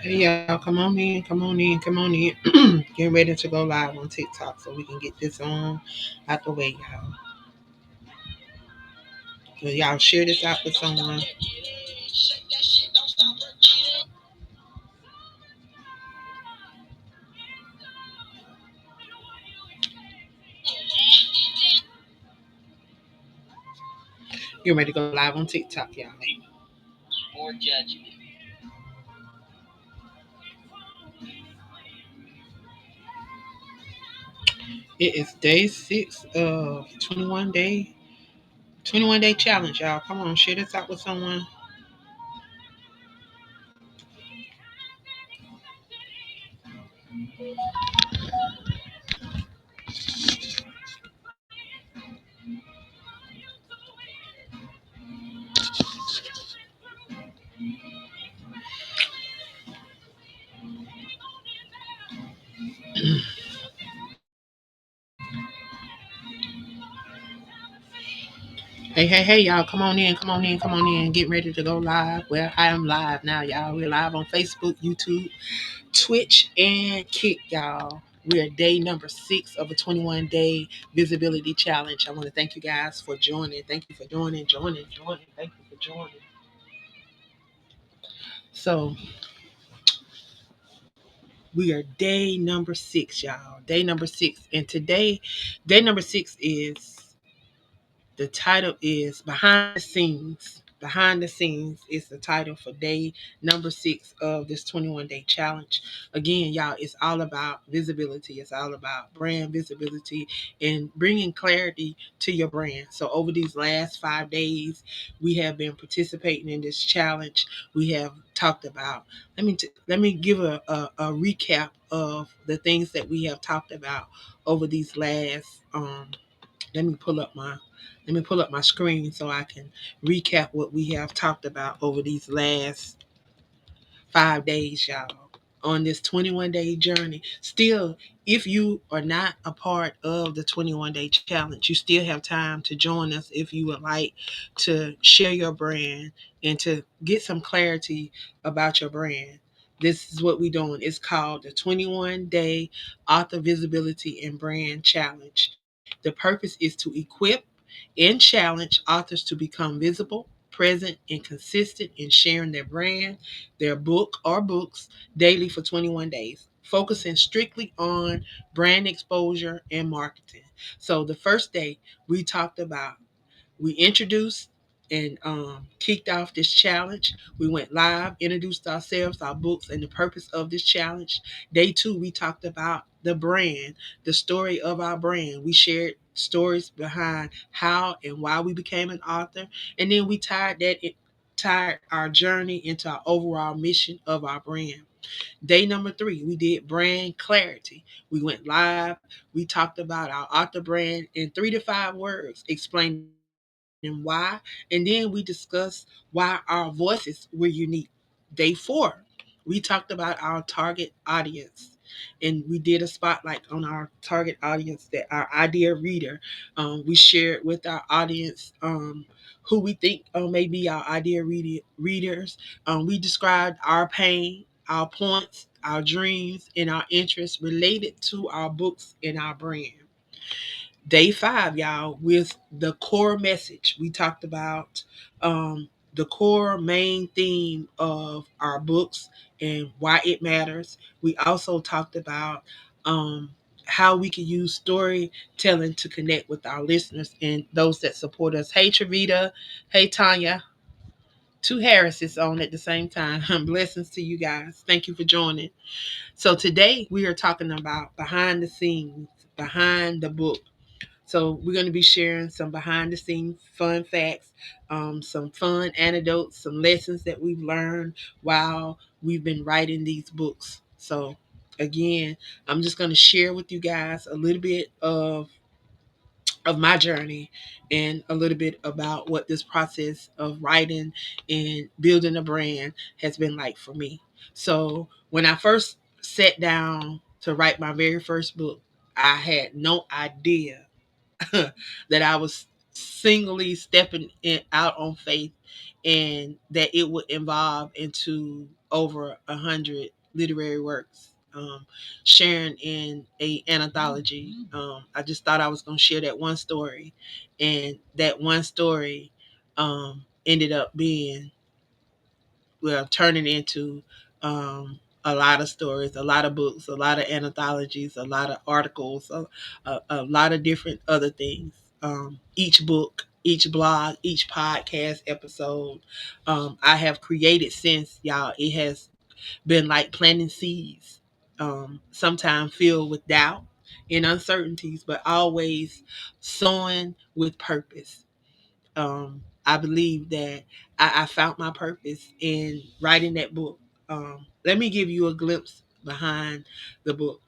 Hey y'all, come on in, come on in, come on in. Getting ready to go live on TikTok so we can get this on out the way, y'all. So y'all share this out with someone. Getting ready to go live on TikTok, y'all. It is day 6 of 21 day challenge, y'all. Come on, share this out with someone. Hey, hey, hey, y'all, come on in, come on in, come on in. Get ready to go live. Well, I am live now, y'all. We're live on Facebook, YouTube, Twitch, and Kick, y'all. We are day number 6 of a 21-day visibility challenge. I want to thank you guys for joining. Thank you for joining. Thank you for joining. So we are day number 6, y'all. Day number 6. And today, day number 6 is the title is Behind the Scenes. Behind the Scenes is the title for day number 6 of this 21-day challenge. Again, y'all, it's all about visibility. It's all about brand visibility and bringing clarity to your brand. So over these last 5 days, we have been participating in this challenge. We have talked about, let me give a recap of the things that we have talked about over these last let me pull up my screen so I can recap what we have talked about over these last 5 days, y'all, on this 21-day journey. Still, if you are not a part of the 21-day challenge, you still have time to join us if you would like to share your brand and to get some clarity about your brand. This is what we're doing. It's called the 21-day author visibility and brand challenge. The purpose is to equip and challenge authors to become visible, present, and consistent in sharing their brand, their book or books daily for 21 days, focusing strictly on brand exposure and marketing. So the first day we talked about, we introduced and kicked off this challenge. We went live, introduced ourselves, our books, and the purpose of this challenge. Day 2, we talked about the brand, the story of our brand. We shared stories behind how and why we became an author, and then we tied our journey into our overall mission of our brand. Day number 3, we did brand clarity. We went live. We talked about our author brand in 3 to 5 words, explaining why, and then we discussed why our voices were unique. Day 4, we talked about our target audience, and we did a spotlight on our target audience, that our idea reader. We shared with our audience who we think may be our idea readers. We described our pain, our points, our dreams, and our interests related to our books and our brand. Day 5, y'all, with the core message. We talked about the core main theme of our books and why it matters. We also talked about how we can use storytelling to connect with our listeners and those that support us. Hey, Travita. Hey, Tanya. Two Harrises on at the same time. Blessings to you guys. Thank you for joining. So today we are talking about behind the scenes, behind the book. So we're going to be sharing some behind the scenes fun facts, some fun anecdotes, some lessons that we've learned while we've been writing these books. So again, I'm just going to share with you guys a little bit of my journey and a little bit about what this process of writing and building a brand has been like for me. So when I first sat down to write my very first book, I had no idea that I was singly stepping out on faith, and that it would evolve into over 100 literary works, sharing in a anthology. I just thought I was going to share that one story, and that one story ended up being, well, turning into a lot of stories, a lot of books, a lot of anthologies, a lot of articles, a lot of different other things. Each book, each blog, each podcast episode I have created since, y'all, it has been like planting seeds, sometimes filled with doubt and uncertainties, but always sowing with purpose. I believe that I found my purpose in writing that book. Let me give you a glimpse behind the book,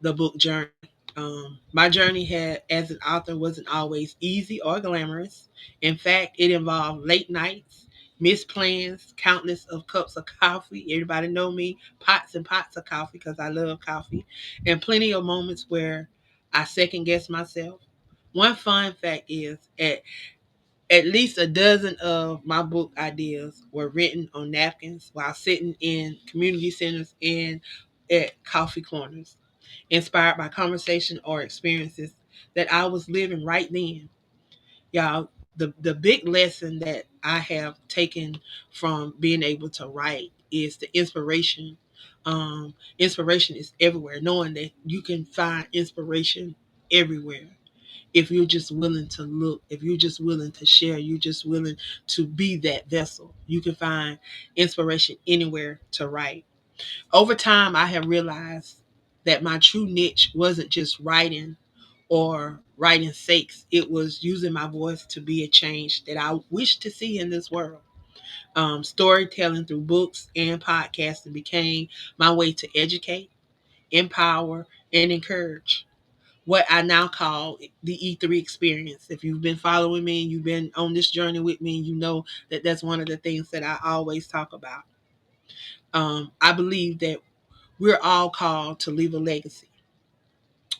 the book journey. My journey had as an author wasn't always easy or glamorous. In fact, it involved late nights, missed plans, countless of cups of coffee. Everybody know me, pots and pots of coffee because I love coffee, and plenty of moments where I second guessed myself. One fun fact is at least a dozen of my book ideas were written on napkins while sitting in community centers and at coffee corners, inspired by conversation or experiences that I was living right then. Y'all, the big lesson that I have taken from being able to write is the inspiration. Inspiration is everywhere, knowing that you can find inspiration everywhere if you're just willing to look, if you're just willing to share, you're just willing to be that vessel. You can find inspiration anywhere to write. Over time, I have realized that my true niche wasn't just writing or writing sakes. It was using my voice to be a change that I wish to see in this world. Storytelling through books and podcasting became my way to educate, empower, and encourage what I now call the E3 experience. If you've been following me and you've been on this journey with me, you know that that's one of the things that I always talk about. I believe that we're all called to leave a legacy,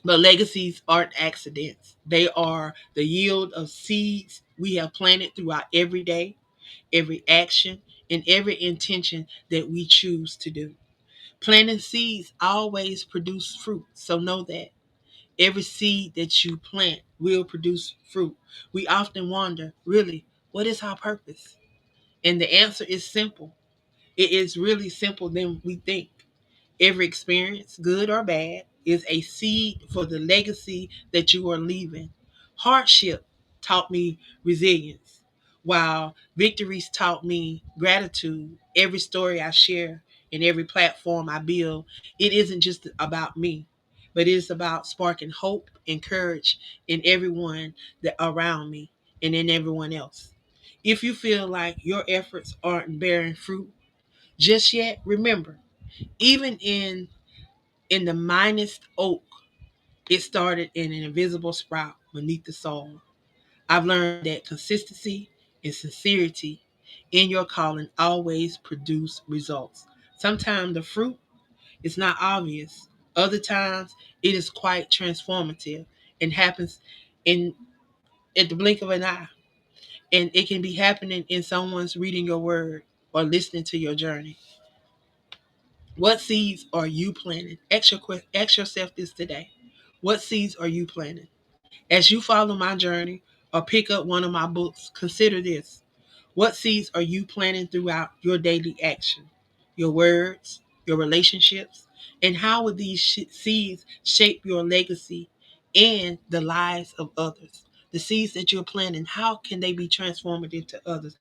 but legacies aren't accidents. They are the yield of seeds we have planted throughout every day, every action, and every intention that we choose to do. Planting seeds always produce fruit, so know that. Every seed that you plant will produce fruit. We often wonder, really, what is our purpose? And the answer is simple. It is really simple than we think. Every experience, good or bad, is a seed for the legacy that you are leaving. Hardship taught me resilience, while victories taught me gratitude. Every story I share and every platform I build, it isn't just about me, but it is about sparking hope and courage in everyone that around me and in everyone else. If you feel like your efforts aren't bearing fruit just yet, remember, even in the minest oak, it started in an invisible sprout beneath the soil. I've learned that consistency and sincerity in your calling always produce results. Sometimes the fruit is not obvious. Other times it is quite transformative and happens in at the blink of an eye. And it can be happening in someone's reading your word or listening to your journey. What seeds are you planting? Ask yourself this today. What seeds are you planting? As you follow my journey or pick up one of my books, consider this. What seeds are you planting throughout your daily action, your words, your relationships? And how will these seeds shape your legacy and the lives of others? The seeds that you're planting, how can they be transformed into others?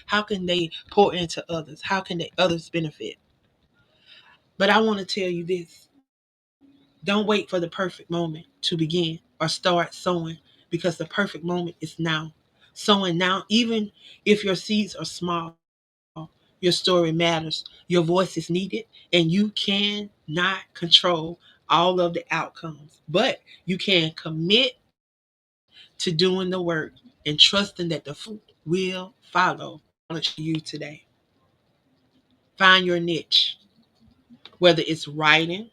How can they pour into others? How can they others benefit? But I want to tell you this. Don't wait for the perfect moment to begin or start sowing, because the perfect moment is now. Sowing now, even if your seeds are small, your story matters, your voice is needed, and you cannot control all of the outcomes. But you can commit to doing the work and trusting that the fruit will follow you today. Find your niche, whether it's writing,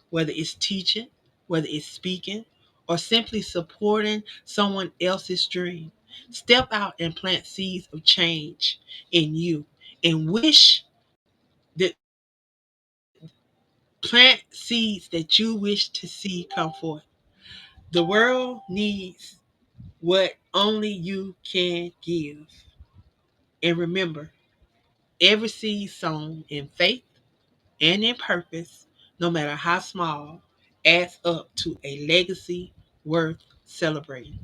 whether it's teaching, whether it's speaking, or simply supporting someone else's dream. Step out and plant seeds of change in you. and wish that plant seeds that you wish to see come forth. The world needs what only you can give. And remember, every seed sown in faith and in purpose, no matter how small, adds up to a legacy worth celebrating.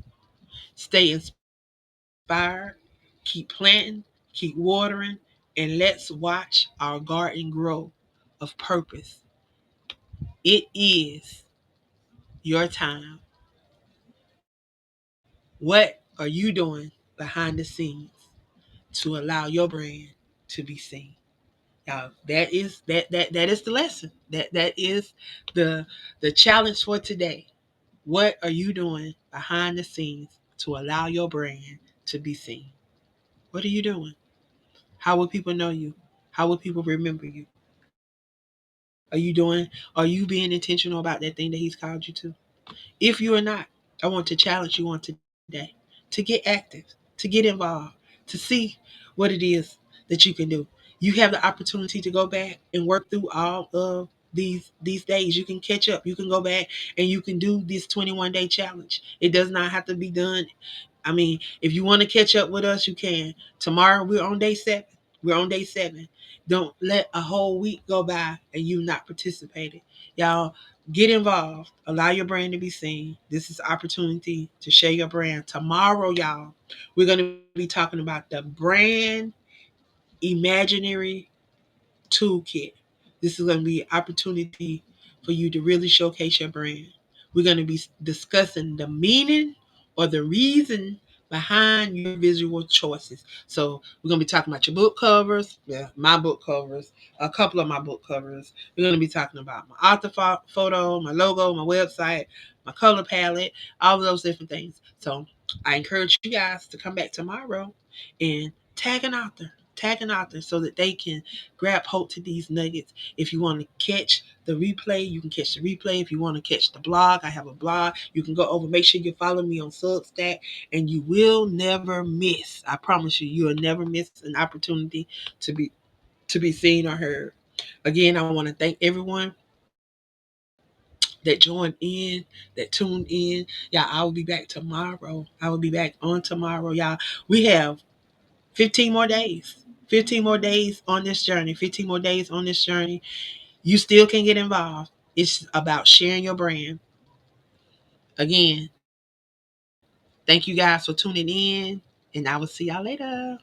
Stay inspired, keep planting, keep watering, and let's watch our garden grow of purpose. It is your time. What are you doing behind the scenes to allow your brand to be seen? Now, that is the lesson. That is the challenge for today. What are you doing behind the scenes to allow your brand to be seen? What are you doing? How will people know you? How will people remember you? Are you being intentional about that thing that he's called you to? If you are not, I want to challenge you on today to get active, to get involved, to see what it is that you can do. You have the opportunity to go back and work through all of these days. You can catch up. You can go back and you can do this 21-day challenge. It does not have to be done. I mean, if you want to catch up with us, you can. Tomorrow we're on day 7. We're on day 7. Don't let a whole week go by and you not participated. Y'all, get involved. Allow your brand to be seen. This is opportunity to share your brand. Tomorrow, y'all, we're going to be talking about the brand imaginary toolkit. This is going to be an opportunity for you to really showcase your brand. We're going to be discussing the meaning or the reason behind your visual choices. So we're going to be talking about your book covers, yeah, my book covers, a couple of my book covers. We're going to be talking about my author photo, my logo, my website, my color palette, all of those different things. So I encourage you guys to come back tomorrow and tag an author so that they can grab hold to these nuggets. If you want to catch the replay, you can catch the replay. If you want to catch the blog, I have a blog. You can go over, make sure you follow me on Substack, and you will never miss. I promise you, you will never miss an opportunity to be seen or heard. Again, I want to thank everyone that joined in, that tuned in. Yeah, I will be back tomorrow. I will be back on tomorrow, y'all. We have 15 more days. 15 more days on this journey. 15 more days on this journey. You still can get involved. It's about sharing your brand. Again, thank you guys for tuning in, and I will see y'all later.